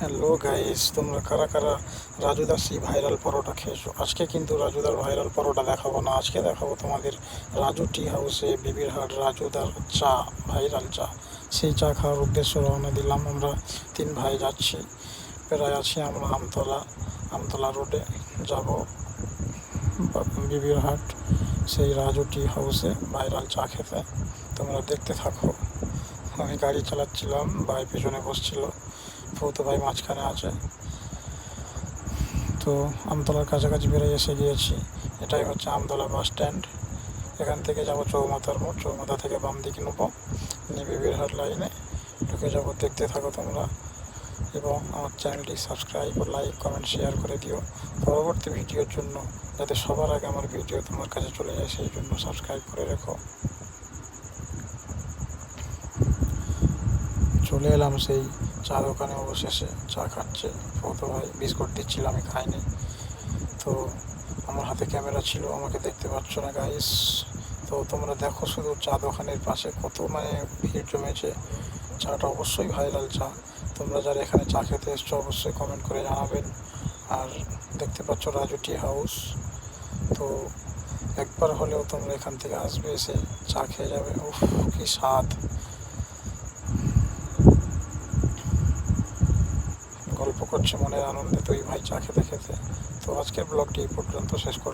Hello guys, তোমরা কারা কারা রাজুদার সেই ভাইরাল পরোটা খেয়েছো? আজকে কিন্তু রাজুদার ভাইরাল পরোটা দেখাবো না, আজকে দেখাবো তোমাদের রাজু টি হাউসে বিবিরহাট রাজুদার চা, ভাইরাল চা। সেই চা খাওয়ার উদ্দেশ্যে রওনা দিলাম আমরা। তিন ভাই যাচ্ছি, প্রায় আছি আমরা আমতলা রোডে যাব বিবিরহাট সেই রাজু টি হাউসে ভাইরাল চা খেতে। তোমরা দেখতে থাকো। আমি গাড়ি চালাচ্ছিলাম, ভাই পেছনে বসছিল, ফৌতো ভাই মাঝখানে আছে। তো আমতলার কাছাকাছি বেরিয়ে এসে গিয়েছি। এটাই হচ্ছে আমতলা বাস স্ট্যান্ড। এখান থেকে যাব চৌমাথার মোড়, চৌমাথা থেকে বাম দিকে নেবো, নিয়ে বিবিরহাট লাইনে ঢুকে যাবো। দেখতে থাকো তোমরা, এবং আমার চ্যানেলটি সাবস্ক্রাইব, লাইক, কমেন্ট, শেয়ার করে দিও পরবর্তী ভিডিওর জন্য, যাতে সবার আগে আমার ভিডিও তোমার কাছে চলে যায়, সেই জন্য সাবস্ক্রাইব করে রেখো। চলে এলাম সেই চা দোকানে, অবশেষে চা খাচ্ছে ফৌতো ভাই। বিস্কুট দিচ্ছিল, আমি খাইনি। তো আমার হাতে ক্যামেরা ছিল, আমাকে দেখতে পাচ্ছ না গাইস। তো তোমরা দেখো শুধু চা দোকানের পাশে কত ভিড় জমেছে। চাটা অবশ্যই ভাইরাল চা। তোমরা যারা এখানে চা খেতে এসছো অবশ্যই কমেন্ট করে জানাবেন। আর দেখতে পাচ্ছ রাজু টি হাউস। তো একবার হলেও তোমরা এখান থেকে আসবে, এসে চা খেয়ে যাবে। উফ, কি স্বাদ! গল্প করছে মনের আনন্দে দুই ভাই চা খেতে খেতে। তো আজকের ব্লগটি এই পর্যন্ত শেষ করলাম।